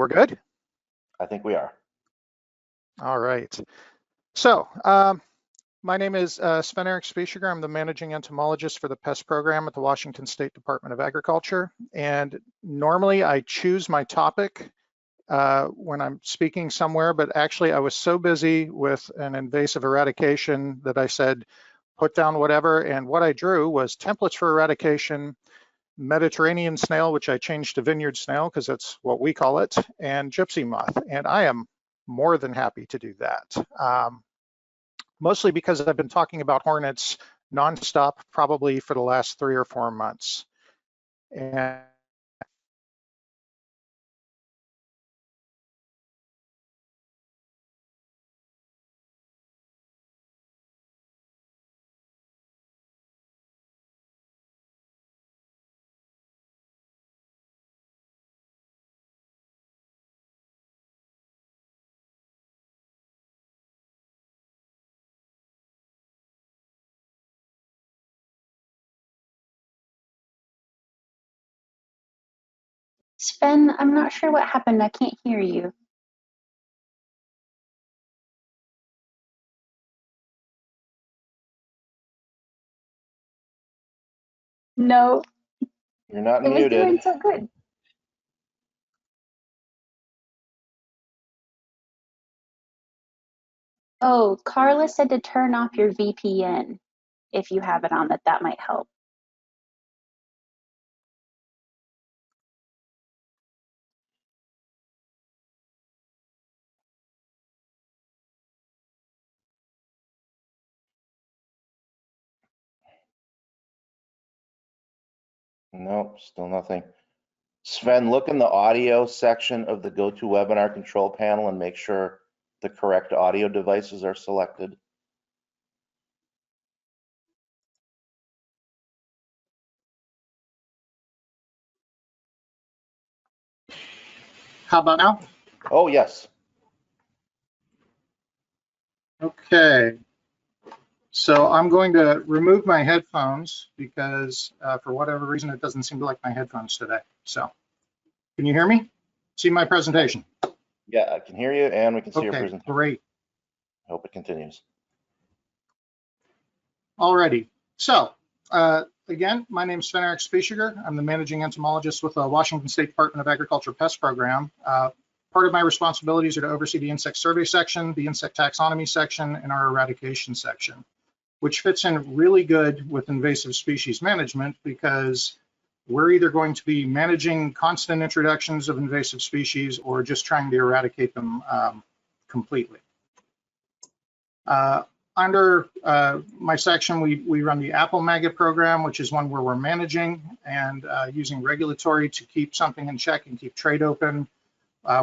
we're good? I think we are. All right. So my name is Sven-Erik Spichiger. I'm the managing entomologist for the pest program at the Washington State Department of Agriculture. And normally I choose my topic when I'm speaking somewhere, but actually I was so busy with an invasive eradication that I said, put down whatever. And what I drew was templates for eradication, Mediterranean snail, which I changed to vineyard snail because that's what we call it, and gypsy moth. And I am more than happy to do that. Mostly because I've been talking about hornets nonstop, probably for the last 3 or 4 months. And Sven, I'm not sure what happened. I can't hear you. No. You're not It muted. was doing so good. Oh, Carla said to turn off your VPN if you have it on, that might help. Nope, still nothing. Sven, look in the audio section of the GoToWebinar control panel and make sure the correct audio devices are selected. how about now? Oh, yes. Okay. So I'm going to remove my headphones because for whatever reason, it doesn't seem to like my headphones today. So can you hear me? See my presentation? Yeah, I can hear you and we can see your Okay, presentation. great. Hope it continues. Alrighty. So again, my name is Sven-Erik Spichiger. I'm the managing entomologist with the Washington State Department of Agriculture Pest Program. Part of my responsibilities are to oversee the insect survey section, the insect taxonomy section, and our eradication section, which fits in really good with invasive species management because we're either going to be managing constant introductions of invasive species or just trying to eradicate them completely. Under my section, we run the apple maggot program, which is one where we're managing and using regulatory to keep something in check and keep trade open.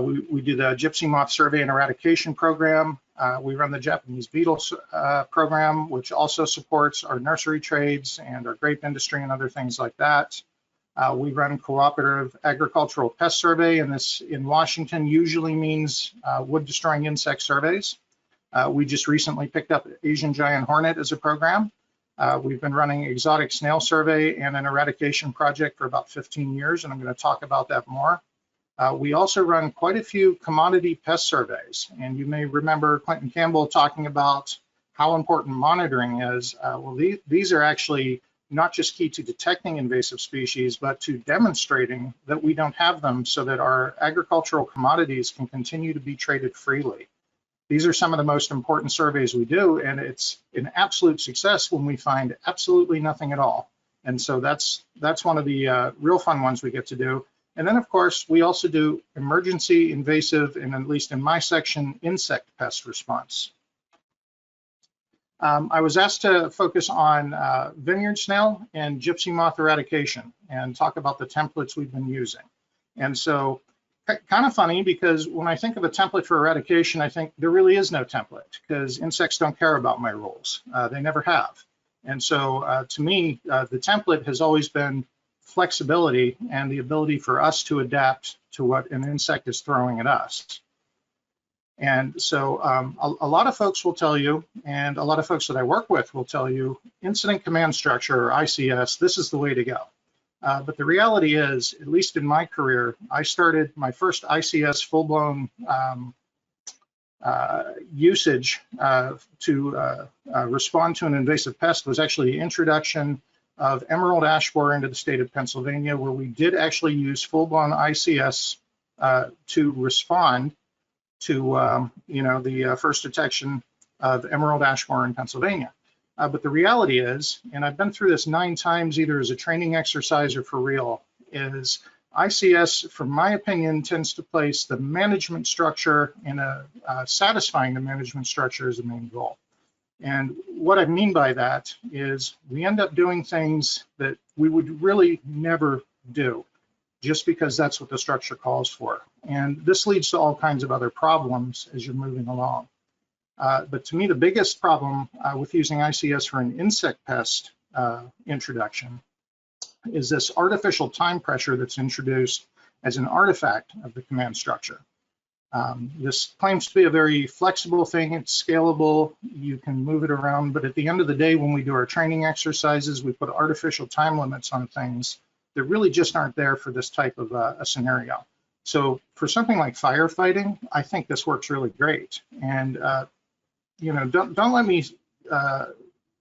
We do the gypsy moth survey and eradication program. We run the Japanese beetle program, which also supports our nursery trades and our grape industry and other things like that. We run cooperative agricultural pest survey, and this in Washington usually means wood destroying insect surveys. We just recently picked up Asian giant hornet as a program. We've been running exotic snail survey and an eradication project for about 15 years, and I'm going to talk about that more. We also run quite a few commodity pest surveys, and you may remember Clinton Campbell talking about how important monitoring is. Well, these are actually not just key to detecting invasive species, but to demonstrating that we don't have them so that our agricultural commodities can continue to be traded freely. These are some of the most important surveys we do, and it's an absolute success when we find absolutely nothing at all. And so that's one of the real fun ones we get to do. And then, of course, we also do emergency invasive, and at least in my section, insect pest response. I was asked to focus on vineyard snail and gypsy moth eradication and talk about the templates we've been using. And so kind of funny because when I think of a template for eradication, I think there really is no template because insects don't care about my rules. They never have. And so to me, the template has always been flexibility and the ability for us to adapt to what an insect is throwing at us. And so a lot of folks will tell you, and a lot of folks that I work with will tell you, incident command structure, or ICS, this is the way to go. But the reality is, at least in my career, I started my first ICS full-blown usage to respond to an invasive pest was actually the introduction of emerald ash borer into the state of Pennsylvania, where we did actually use full-blown ICS to respond to the first detection of emerald ash borer in Pennsylvania. But the reality is, and I've been through this 9 times either as a training exercise or for real, is ICS, from my opinion, tends to place the management structure in satisfying the management structure as the main goal. And what I mean by that is we end up doing things that we would really never do just because that's what the structure calls for. And this leads to all kinds of other problems as you're moving along. But to me, the biggest problem with using ICS for an insect pest introduction is this artificial time pressure that's introduced as an artifact of the command structure. This claims to be a very flexible thing. It's scalable. You can move it around. But at the end of the day, when we do our training exercises, we put artificial time limits on things that really just aren't there for this type of a scenario. So for something like firefighting, I think this works really great. And don't let me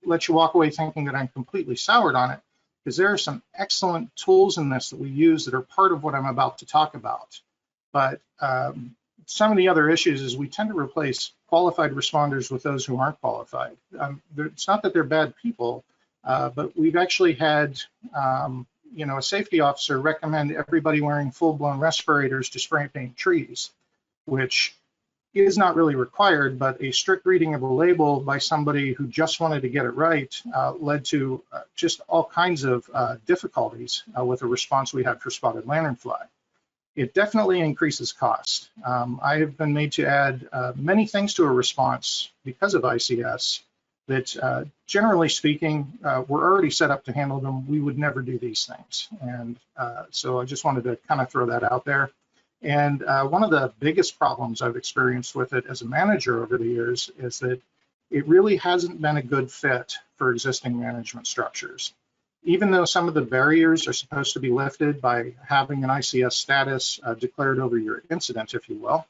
let you walk away thinking that I'm completely soured on it, because there are some excellent tools in this that we use that are part of what I'm about to talk about. But some of the other issues is we tend to replace qualified responders with those who aren't qualified. It's not that they're bad people, but we've actually had a safety officer recommend everybody wearing full-blown respirators to spray paint trees, which is not really required, but a strict reading of a label by somebody who just wanted to get it right led to just all kinds of difficulties with the response we had for spotted lanternfly. It definitely increases cost. I have been made to add many things to a response because of ICS that, generally speaking, we're already set up to handle them. We would never do these things. And so I just wanted to kind of throw that out there. And one of the biggest problems I've experienced with it as a manager over the years is that it really hasn't been a good fit for existing management structures. Even though some of the barriers are supposed to be lifted by having an ICS status declared over your incident, if you will,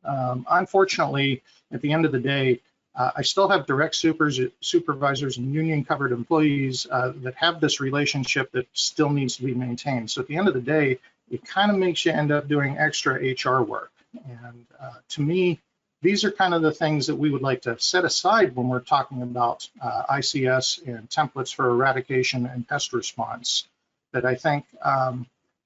unfortunately, at the end of the day, I still have direct supervisors and union-covered employees that have this relationship that still needs to be maintained. So at the end of the day, it kind of makes you end up doing extra HR work. And to me, these are kind of the things that we would like to set aside when we're talking about ICS and templates for eradication and pest response. That I think,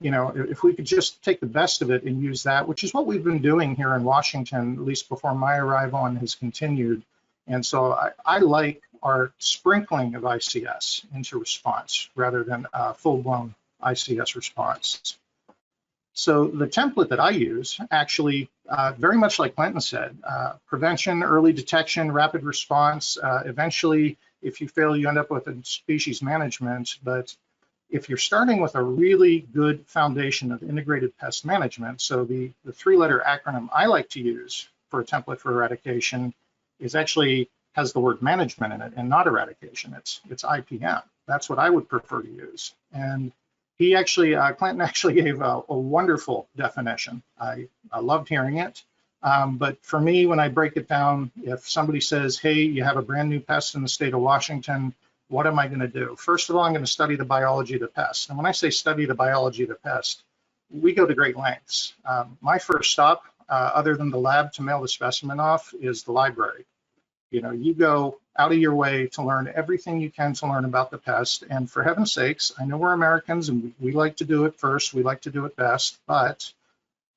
if we could just take the best of it and use that, which is what we've been doing here in Washington, at least before my arrival, and has continued. And so I like our sprinkling of ICS into response rather than full-blown ICS response. So the template that I use actually, very much like Clinton said, prevention, early detection, rapid response. Eventually, if you fail, you end up with a species management. But if you're starting with a really good foundation of integrated pest management, so the 3-letter acronym I like to use for a template for eradication is actually has the word management in it and not eradication. It's IPM. That's what I would prefer to use. And he actually, Clinton actually gave a wonderful definition. I loved hearing it. But for me, when I break it down, if somebody says, hey, you have a brand new pest in the state of Washington, what am I going to do? First of all, I'm going to study the biology of the pest. And when I say study the biology of the pest, we go to great lengths. My first stop, other than the lab to mail the specimen off, is the library. You go out of your way to learn everything you can to learn about the pest. And for heaven's sakes, I know we're Americans and we like to do it first, we like to do it best, but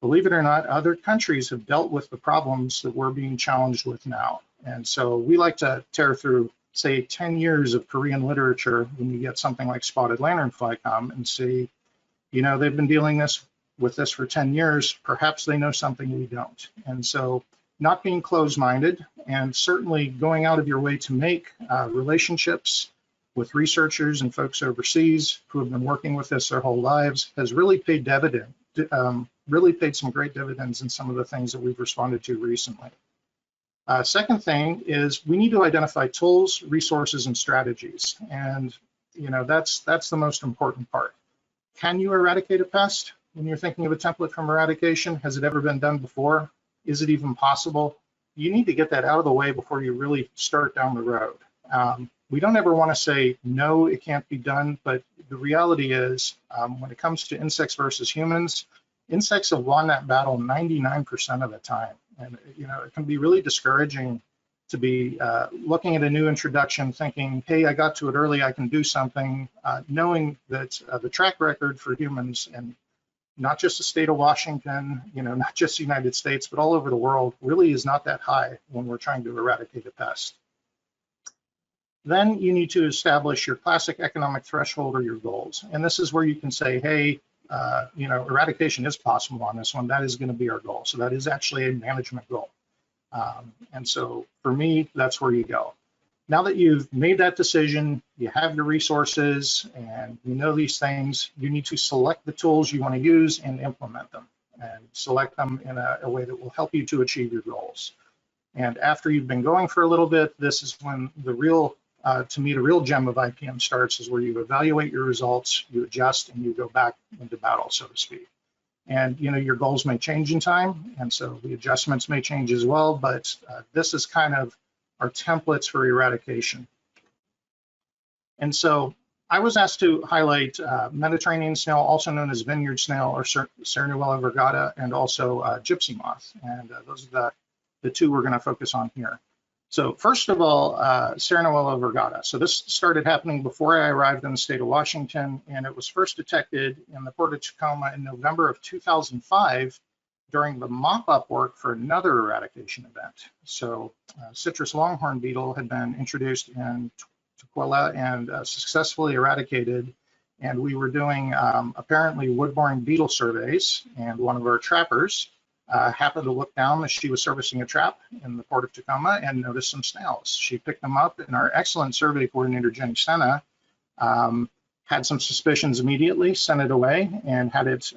believe it or not, other countries have dealt with the problems that we're being challenged with now. And so we like to tear through, say, 10 years of Korean literature when you get something like spotted lanternfly come and see, they've been dealing with this for 10 years, perhaps they know something we don't. And so not being closed-minded and certainly going out of your way to make relationships with researchers and folks overseas who have been working with this their whole lives has really paid some great dividends in some of the things that we've responded to recently. Second thing is we need to identify tools, resources, and strategies. And that's the most important part. Can you eradicate a pest? When you're thinking of a template from eradication, has it ever been done before? Is it even possible? You need to get that out of the way before you really start down the road. We don't ever want to say, no, it can't be done, but the reality is when it comes to insects versus humans, insects have won that battle 99% of the time. And it can be really discouraging to be looking at a new introduction thinking, hey, I got to it early, I can do something, knowing that the track record for humans, and not just the state of Washington, not just the United States, but all over the world, really is not that high when we're trying to eradicate a pest. Then you need to establish your classic economic threshold or your goals. And this is where you can say, hey, eradication is possible on this one. That is going to be our goal. So that is actually a management goal. And so for me, that's where you go. Now that you've made that decision, you have your resources and you know these things, you need to select the tools you want to use and implement them, and select them in a way that will help you to achieve your goals. And after you've been going for a little bit, this is when the real, to me, the real gem of IPM starts, is where you evaluate your results, you adjust, and you go back into battle, so to speak. And your goals may change in time, and so the adjustments may change as well, but this is kind of our templates for eradication. And so I was asked to highlight Mediterranean snail, also known as vineyard snail, or Cernuella virgata, and also gypsy moth. And those are the two we're going to focus on here. So first of all, Cernuella virgata. So this started happening before I arrived in the state of Washington, and it was first detected in the Port of Tacoma in November of 2005 during the mop-up work for another eradication event. So citrus longhorn beetle had been introduced in Tukwila and successfully eradicated. And we were doing apparently wood-boring beetle surveys, and one of our trappers happened to look down as she was servicing a trap in the Port of Tacoma and noticed some snails. She picked them up, and our excellent survey coordinator, Jenny Senna, had some suspicions immediately, sent it away, and had it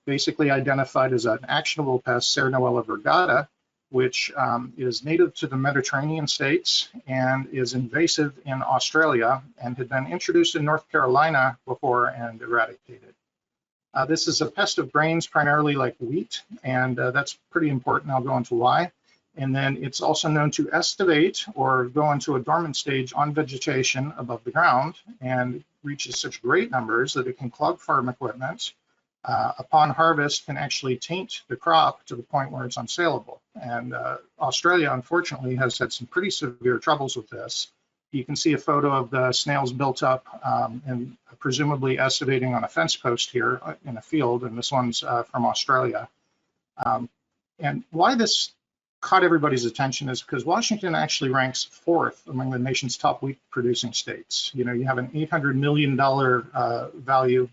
basically identified as an actionable pest, Cernuella virgata, which is native to the Mediterranean states and is invasive in Australia and had been introduced in North Carolina before and eradicated. This is a pest of grains, primarily like wheat, and that's pretty important. I'll go into why. And then it's also known to estivate or go into a dormant stage on vegetation above the ground, and reaches such great numbers that it can clog farm equipment. Upon harvest, can actually taint the crop to the point where it's unsaleable. And Australia, unfortunately, has had some pretty severe troubles with this. You can see a photo of the snails built up and presumably estivating on a fence post here in a field, and this one's from Australia. And why this caught everybody's attention is because Washington actually ranks 4th among the nation's top wheat producing states. You have an $800 million value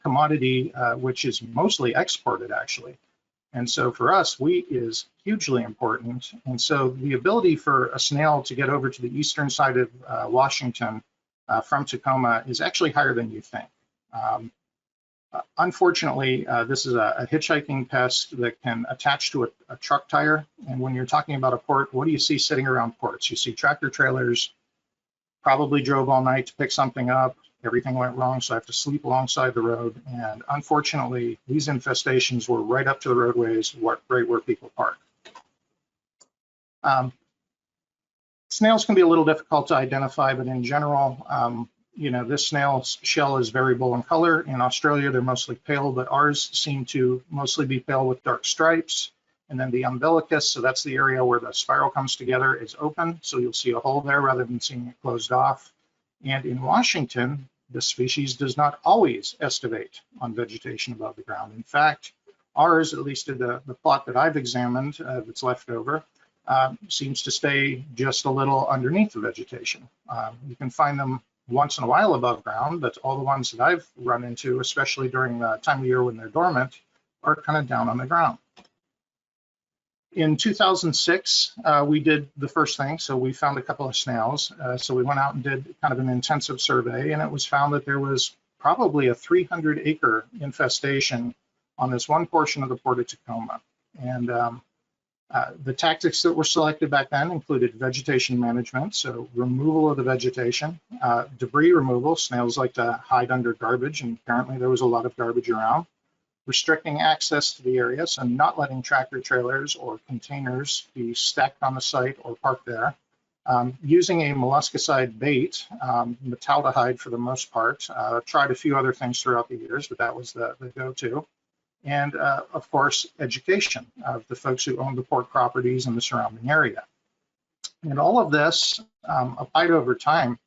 commodity, which is mostly exported actually. And so for us, wheat is hugely important. And so the ability for a snail to get over to the eastern side of Washington from Tacoma is actually higher than you think. Unfortunately, this is a hitchhiking pest that can attach to a truck tire. And when you're talking about a port, what do you see sitting around ports? You see tractor trailers, probably drove all night to pick something up. Everything went wrong, so I have to sleep alongside the road. And unfortunately, these infestations were right up to the roadways, right where people park. Snails can be a little difficult to identify, but in general, this snail's shell is variable in color. In Australia, they're mostly pale, but ours seem to mostly be pale with dark stripes. And then the umbilicus, so that's the area where the spiral comes together, is open. So you'll see a hole there rather than seeing it closed off. And in Washington, this species does not always estivate on vegetation above the ground. In fact, ours, at least in the plot that I've examined that's left over, seems to stay just a little underneath the vegetation. You can find them once in a while above ground, but all the ones that I've run into, especially during the time of year when they're dormant, are kind of down on the ground. In 2006, we did the first thing. So we found a couple of snails. So we went out and did kind of an intensive survey, and it was found that there was probably a 300-acre infestation on this one portion of the Port of Tacoma. And The tactics that were selected back then included vegetation management, so removal of the vegetation, debris removal. Snails like to hide under garbage, and apparently there was a lot of garbage around. Restricting access to the area, so not letting tractor trailers or containers be stacked on the site or parked there. Using a molluscicide bait, metaldehyde for the most part. Tried a few other things throughout the years, but that was the go-to. And of course, education of the folks who own the port properties and the surrounding area. And all of this applied over time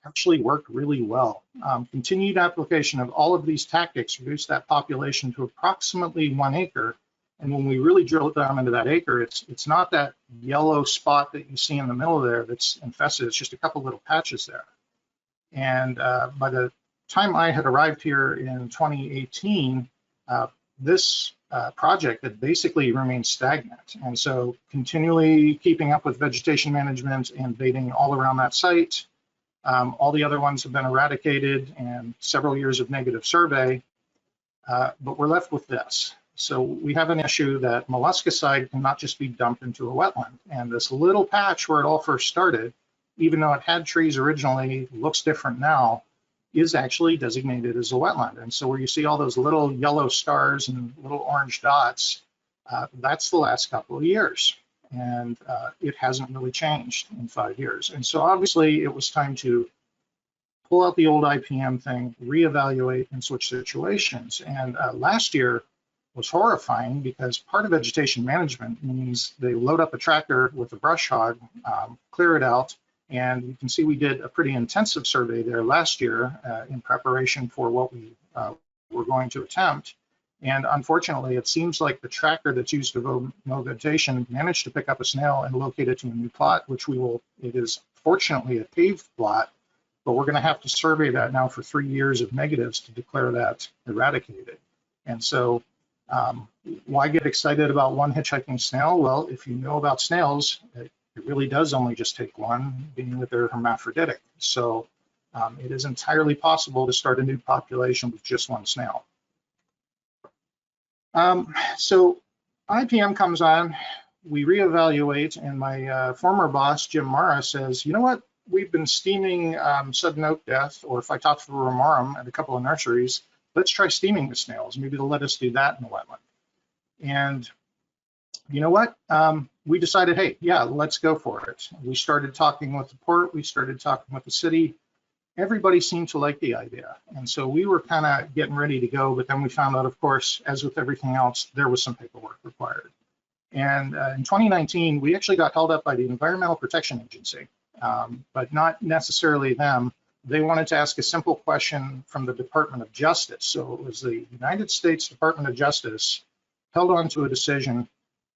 actually worked really well. Continued application of all of these tactics reduced that population to approximately 1 acre. And when we really drill down into that acre, it's not that yellow spot that you see in the middle there that's infested. It's just a couple little patches there. And by the time I had arrived here in 2018, this project had basically remained stagnant. And so continually keeping up with vegetation management and baiting all around that site. All the other ones have been eradicated and several years of negative survey, but we're left with this. So we have an issue that molluscicide cannot just be dumped into a wetland. And this little patch where it all first started, even though it had trees originally, looks different now, is actually designated as a wetland. And so where you see all those little yellow stars and little orange dots, that's the last couple of years. And it hasn't really changed in 5 years. And so obviously it was time to pull out the old IPM thing, reevaluate and switch situations. And last year was horrifying because part of vegetation management means they load up a tractor with a brush hog, clear it out, and you can see we did a pretty intensive survey there last year in preparation for what we were going to attempt. And unfortunately, it seems like the tractor that's used to mow vegetation managed to pick up a snail and locate it to a new plot, which we will, it is fortunately a paved plot, but we're going to have to survey that now for 3 years of negatives to declare that eradicated. And so why get excited about one hitchhiking snail? Well, if you know about snails, it really does only just take one, being that they're hermaphroditic. So it is entirely possible to start a new population with just one snail. So IPM comes on, we reevaluate, and my former boss, Jim Mara, says, you know what, we've been steaming sudden oak death or Phytophthora romarum at a couple of nurseries. Let's try steaming the snails. Maybe they'll let us do that in the wetland. And you know what? We decided, hey, yeah, let's go for it. We started talking with the port. We started talking with the city. Everybody seemed to like the idea. And so we were kind of getting ready to go, but then we found out, of course, as with everything else, there was some paperwork required. And in 2019, we actually got held up by the Environmental Protection Agency, but not necessarily them. They wanted to ask a simple question from the Department of Justice. So it was the United States Department of Justice held on to a decision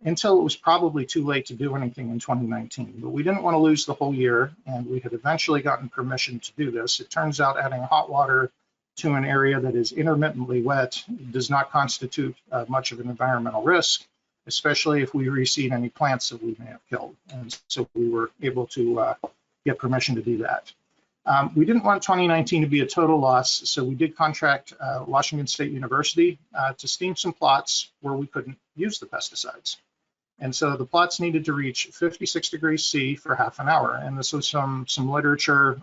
until it was probably too late to do anything in 2019. But we didn't want to lose the whole year, and we had eventually gotten permission to do this. It turns out adding hot water to an area that is intermittently wet does not constitute much of an environmental risk, especially if we reseed any plants that we may have killed. And so we were able to get permission to do that. We didn't want 2019 to be a total loss, so we did contract Washington State University to steam some plots where we couldn't use the pesticides. And so the plots needed to reach 56 degrees C for half an hour. And this was some literature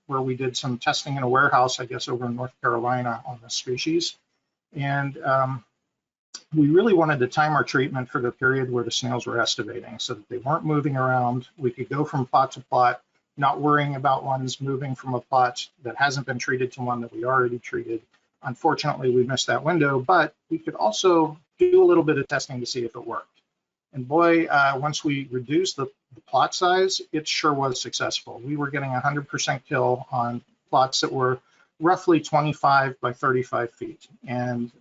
where we did some testing in a warehouse, I guess, over in North Carolina on this species. And we really wanted to time our treatment for the period where the snails were estivating so that they weren't moving around. We could go from plot to plot, not worrying about ones moving from a plot that hasn't been treated to one that we already treated. Unfortunately, we missed that window, but we could also do a little bit of testing to see if it worked. And boy, once we reduced the plot size, it sure was successful. We were getting 100% kill on plots that were roughly 25 by 35 feet. And,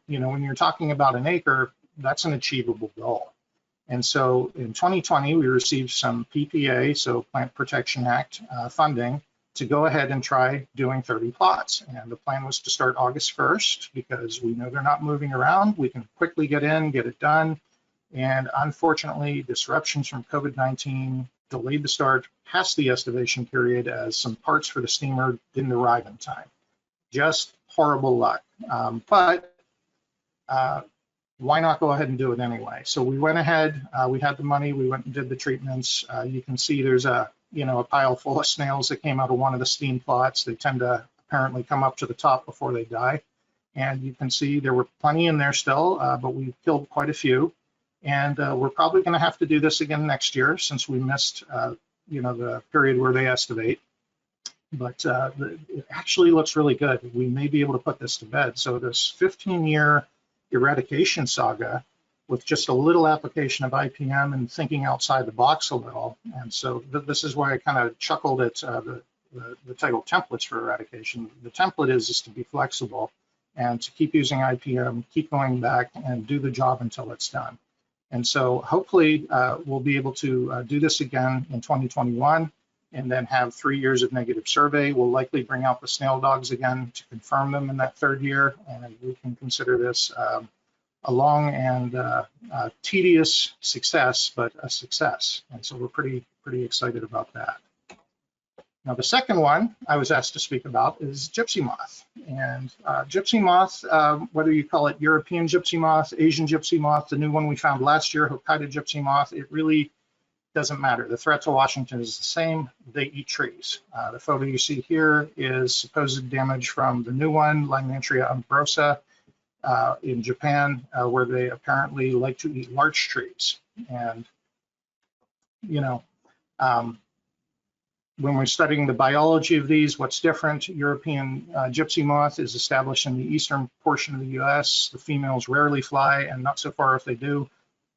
you know, when you're talking about an acre, that's an achievable goal. And so in 2020, we received some PPA, so Plant Protection Act funding, to go ahead and try doing 30 plots. And the plan was to start August 1st because we know they're not moving around. We can quickly get in, get it done. And unfortunately, disruptions from COVID-19 delayed the start past the estivation period as some parts for the steamer didn't arrive in time. Just horrible luck. But why not go ahead and do it anyway? So we went ahead, we had the money, we went and did the treatments. You can see there's a pile full of snails that came out of one of the steam plots. They tend to apparently come up to the top before they die. And you can see there were plenty in there still, but we killed quite a few. And we're probably going to have to do this again next year since we missed, the period where they estivate. But it actually looks really good. We may be able to put this to bed. So this 15-year eradication saga with just a little application of IPM and thinking outside the box a little. And so this is why I kind of chuckled at the title templates for eradication. The template is to be flexible and to keep using IPM, keep going back and do the job until it's done. And so hopefully we'll be able to do this again in 2021 and then have 3 years of negative survey. We'll likely bring out the snail dogs again to confirm them in that 3rd year. And we can consider this a long and tedious success, but a success. And so we're pretty excited about that. Now, the second one I was asked to speak about is gypsy moth. And gypsy moth, whether you call it European gypsy moth, Asian gypsy moth, the new one we found last year, Hokkaido gypsy moth, it really doesn't matter. The threat to Washington is the same. They eat trees. The photo you see here is supposed damage from the new one, Lymantria umbrosa, in Japan, where they apparently like to eat larch trees. And, when we're studying the biology of these, what's different? European gypsy moth is established in the eastern portion of the US. The females rarely fly, and not so far if they do.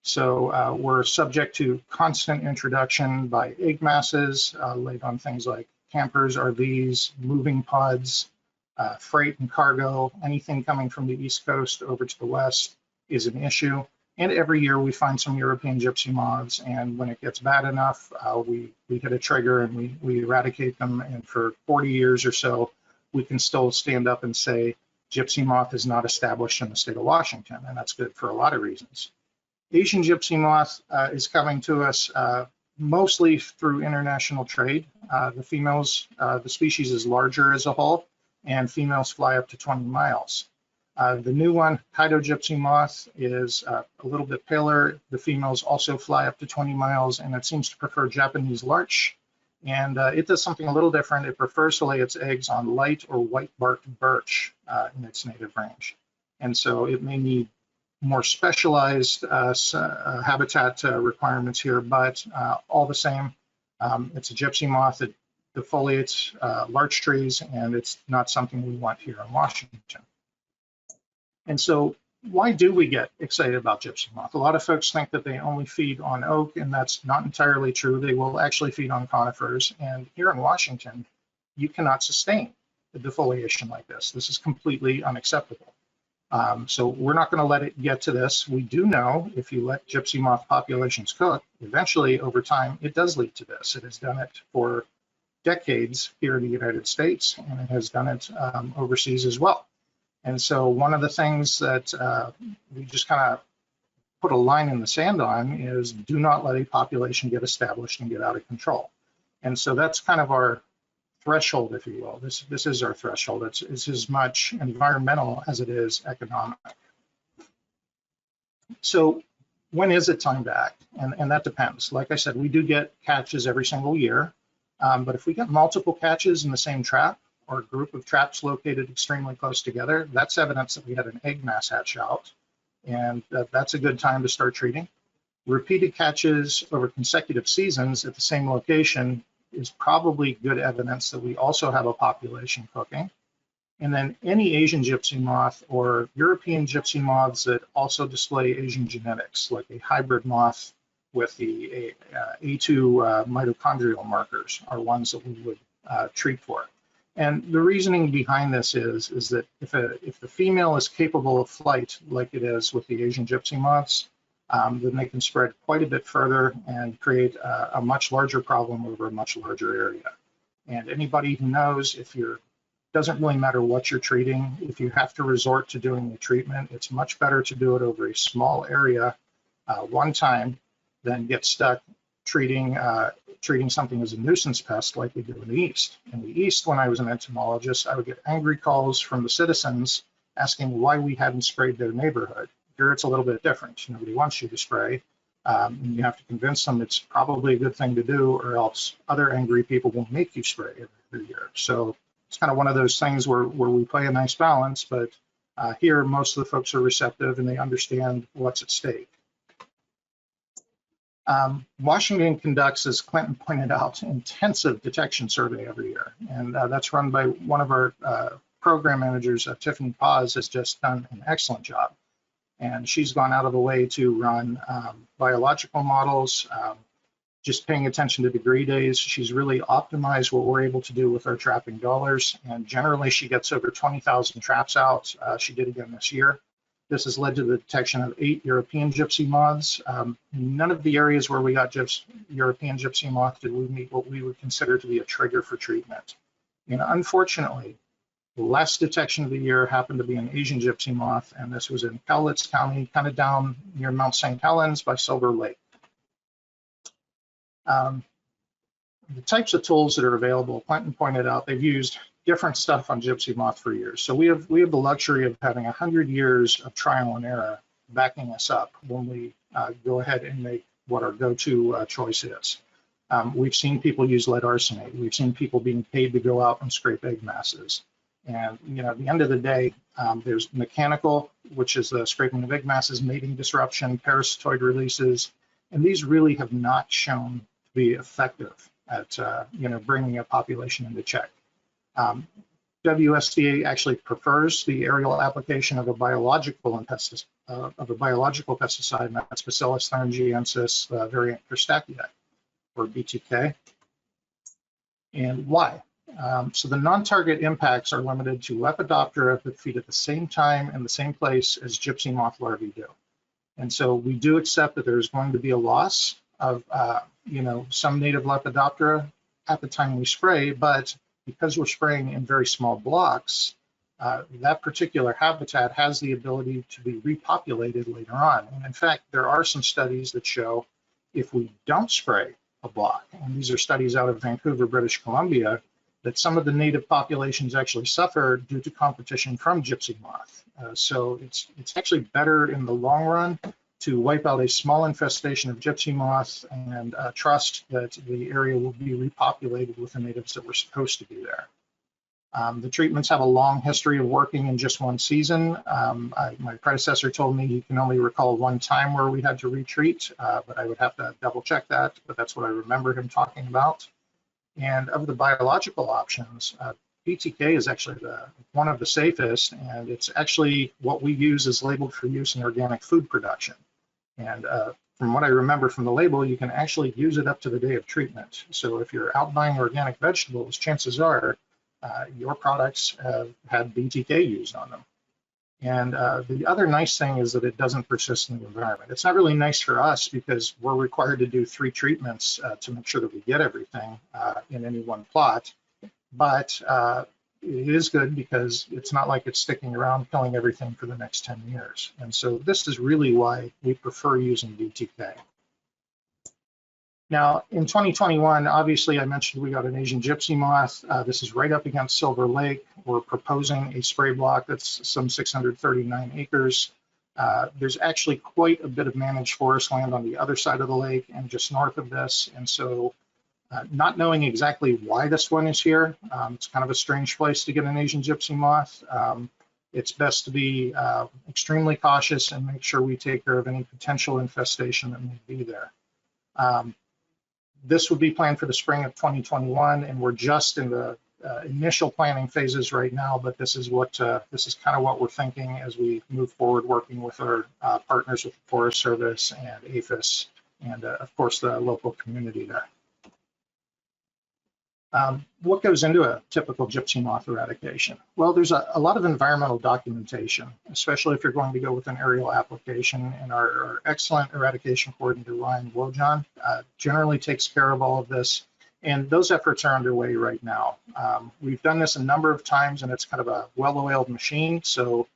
So we're subject to constant introduction by egg masses laid on things like campers, RVs, moving pods, freight and cargo. Anything coming from the East Coast over to the West is an issue. And every year we find some European gypsy moths, and when it gets bad enough, we hit a trigger and we eradicate them. And for 40 years or so, we can still stand up and say gypsy moth is not established in the state of Washington, and that's good for a lot of reasons. Asian gypsy moth is coming to us mostly through international trade. The females, the species is larger as a whole, and females fly up to 20 miles. The new one, Hokkaido gypsy moth, is a little bit paler. The females also fly up to 20 miles, and it seems to prefer Japanese larch. And it does something a little different. It prefers to lay its eggs on light or white-barked birch in its native range. And so it may need more specialized habitat requirements here, but all the same, it's a gypsy moth that defoliates larch trees, and it's not something we want here in Washington. And so why do we get excited about gypsy moth? A lot of folks think that they only feed on oak, and that's not entirely true. They will actually feed on conifers. And here in Washington, you cannot sustain the defoliation like this. This is completely unacceptable. So we're not going to let it get to this. We do know if you let gypsy moth populations cook, eventually over time, it does lead to this. It has done it for decades here in the United States, and it has done it overseas as well. And so one of the things that we just kind of put a line in the sand on is do not let a population get established and get out of control. And so that's kind of our threshold, if you will. This is our threshold. It's as much environmental as it is economic. So when is it time to act? And that depends. Like I said, we do get catches every single year. But if we get multiple catches in the same trap, or a group of traps located extremely close together, that's evidence that we had an egg mass hatch out, and that's a good time to start treating. Repeated catches over consecutive seasons at the same location is probably good evidence that we also have a population cooking. And then any Asian gypsy moth or European gypsy moths that also display Asian genetics, like a hybrid moth with the A2 mitochondrial markers, are ones that we would treat for. And the reasoning behind this is that if the female is capable of flight, like it is with the Asian gypsy moths, then they can spread quite a bit further and create a much larger problem over a much larger area. And anybody who knows, doesn't really matter what you're treating, if you have to resort to doing the treatment, it's much better to do it over a small area one time than get stuck treating something as a nuisance pest like we do in the East. In the East, when I was an entomologist, I would get angry calls from the citizens asking why we hadn't sprayed their neighborhood. Here it's a little bit different. Nobody wants you to spray. And you have to convince them it's probably a good thing to do, or else other angry people will make you spray every year. So it's kind of one of those things where we play a nice balance, but here most of the folks are receptive and they understand what's at stake. Washington conducts, as Clinton pointed out, intensive detection survey every year, and that's run by one of our program managers, Tiffany Paz, has just done an excellent job. And she's gone out of the way to run biological models, just paying attention to degree days. She's really optimized what we're able to do with our trapping dollars. And generally, she gets over 20,000 traps out. She did again this year. This has led to the detection of 8 European gypsy moths. None of the areas where we got European gypsy moth did we meet what we would consider to be a trigger for treatment. And unfortunately, the last detection of the year happened to be an Asian gypsy moth, and this was in Cowlitz County, kind of down near Mount St. Helens by Silver Lake. The types of tools that are available, Clinton pointed out, they've used different stuff on gypsy moth for years. So we have the luxury of having 100 years of trial and error backing us up when we go ahead and make what our go-to choice is. We've seen people use lead arsenate. We've seen people being paid to go out and scrape egg masses. And, you know, at the end of the day, there's mechanical, which is the scraping of egg masses, mating disruption, parasitoid releases, and these really have not shown to be effective at, you know, bringing a population into check. WSDA actually prefers the aerial application of a biological pesticide, and that's Bacillus thuringiensis variant Christachii, or BTK. And why? So the non-target impacts are limited to Lepidoptera that feed at the same time and the same place as gypsy moth larvae do. And so we do accept that there's going to be a loss of, you know, some native Lepidoptera at the time we spray, but because we're spraying in very small blocks, that particular habitat has the ability to be repopulated later on. And in fact, there are some studies that show if we don't spray a block, and these are studies out of Vancouver, British Columbia, that some of the native populations actually suffer due to competition from gypsy moth. So it's actually better in the long run to wipe out a small infestation of gypsy moth and trust that the area will be repopulated with the natives that were supposed to be there. The treatments have a long history of working in just one season. My predecessor told me he can only recall one time where we had to retreat, but I would have to double check that, but that's what I remember him talking about. And of the biological options, BTK is actually one of the safest, and it's actually what we use is labeled for use in organic food production. And from what I remember from the label, you can actually use it up to the day of treatment. So if you're out buying organic vegetables, chances are your products have had BTK used on them. And the other nice thing is that it doesn't persist in the environment. It's not really nice for us because we're required to do 3 treatments to make sure that we get everything in any one plot. But it is good because it's not like it's sticking around killing everything for the next 10 years. And so this is really why we prefer using BTK. Now, in 2021, obviously, I mentioned we got an Asian gypsy moth. This is right up against Silver Lake. We're proposing a spray block that's some 639 acres. There's actually quite a bit of managed forest land on the other side of the lake and just north of this. And so not knowing exactly why this one is here, it's kind of a strange place to get an Asian gypsy moth. It's best to be extremely cautious and make sure we take care of any potential infestation that may be there. This would be planned for the spring of 2021, and we're just in the initial planning phases right now, but this is kind of what we're thinking as we move forward, working with our partners with the Forest Service and APHIS, and of course the local community there. What goes into a typical gypsy moth eradication? Well, there's a lot of environmental documentation, especially if you're going to go with an aerial application, and our excellent eradication coordinator, Ryan Wojan, generally takes care of all of this, and those efforts are underway right now. We've done this a number of times, and it's kind of a well-oiled machine, so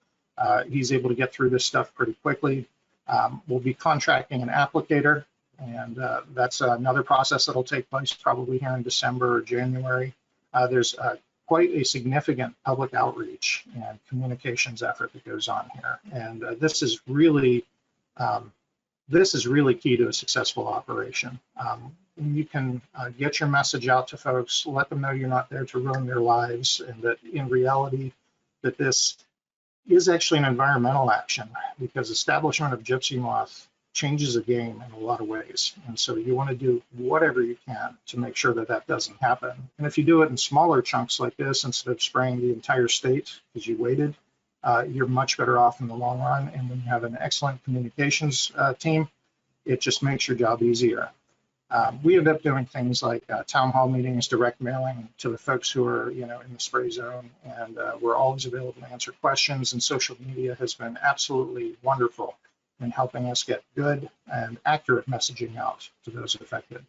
he's able to get through this stuff pretty quickly. We'll be contracting an applicator, and that's another process that'll take place probably here in December or January. There's quite a significant public outreach and communications effort that goes on here. And this is really key to a successful operation. You can get your message out to folks, let them know you're not there to ruin their lives, and that in reality, that this is actually an environmental action, because establishment of gypsy moth changes the game in a lot of ways. And so you want to do whatever you can to make sure that that doesn't happen. And if you do it in smaller chunks like this, instead of spraying the entire state because you waited, you're much better off in the long run. And when you have an excellent communications team, it just makes your job easier. We end up doing things like town hall meetings, direct mailing to the folks who are, in the spray zone, and we're always available to answer questions. And social media has been absolutely wonderful in helping us get good and accurate messaging out to those affected.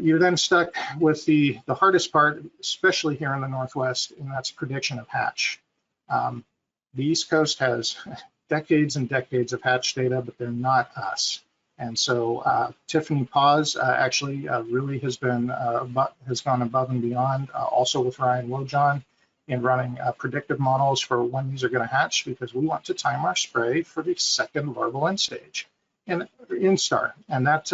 You're then stuck with the hardest part, especially here in the Northwest, and that's prediction of hatch. The East Coast has decades and decades of hatch data, but they're not us. And so Tiffany Paz actually really has gone above and beyond, also with Ryan Wojon, in running predictive models for when these are going to hatch, because we want to time our spray for the second larval end stage and instar. And that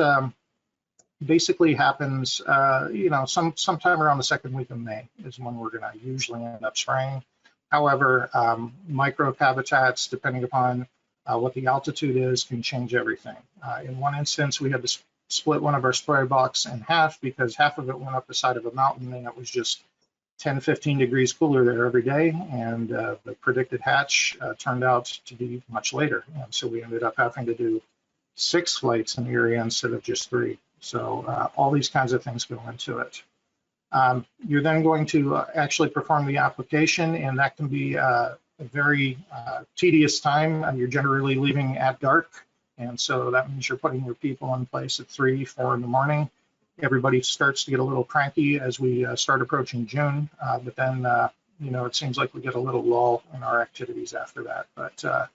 basically happens, sometime around the second week of May is when we're going to usually end up spraying. However, microbe habitats, depending upon what the altitude is, can change everything. In one instance, we had to split one of our spray box in half because half of it went up the side of a mountain, and it was just 10, 15 degrees cooler there every day, and the predicted hatch turned out to be much later. And so we ended up having to do 6 flights in the area instead of just 3. So all these kinds of things go into it. You're then going to actually perform the application, and that can be a very tedious time. You're generally leaving at dark, and so that means you're putting your people in place at 3, 4 in the morning. Everybody starts to get a little cranky as we start approaching June, but then it seems like we get a little lull in our activities after that. But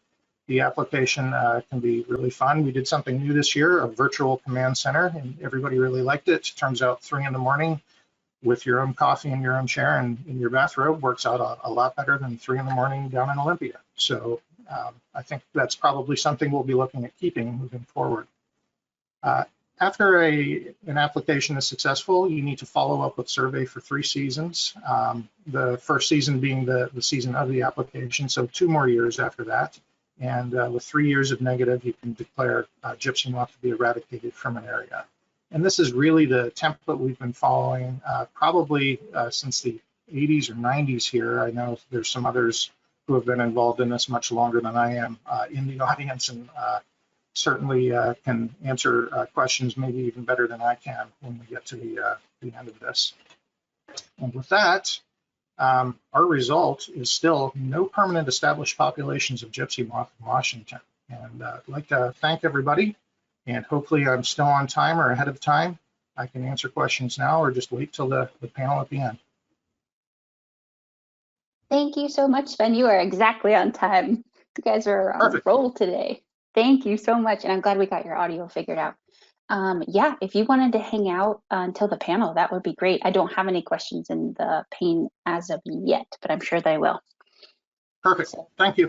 the application can be really fun. We did something new this year, a virtual command center, and everybody really liked it. Turns out 3 in the morning with your own coffee in your own chair and in your bathrobe works out a lot better than 3 in the morning down in Olympia. So I think that's probably something we'll be looking at keeping moving forward. After an application is successful, you need to follow up with survey for 3 seasons. The first season being the season of the application, so 2 more years after that. And with 3 years of negative, you can declare gypsy moth to be eradicated from an area. And this is really the template we've been following probably since the 80s or 90s here. I know there's some others who have been involved in this much longer than I am in the audience, and certainly can answer questions maybe even better than I can when we get to the end of this. And with that, our result is still no permanent established populations of gypsy moth in Washington. And I'd like to thank everybody, and hopefully I'm still on time or ahead of time. I can answer questions now or just wait till the panel at the end. Thank you so much, Sven. You are exactly on time. You guys are on a roll today. Thank you so much, and I'm glad we got your audio figured out. Yeah, if you wanted to hang out until the panel, that would be great. I don't have any questions in the pane as of yet, but I'm sure they will. Perfect. Thank you.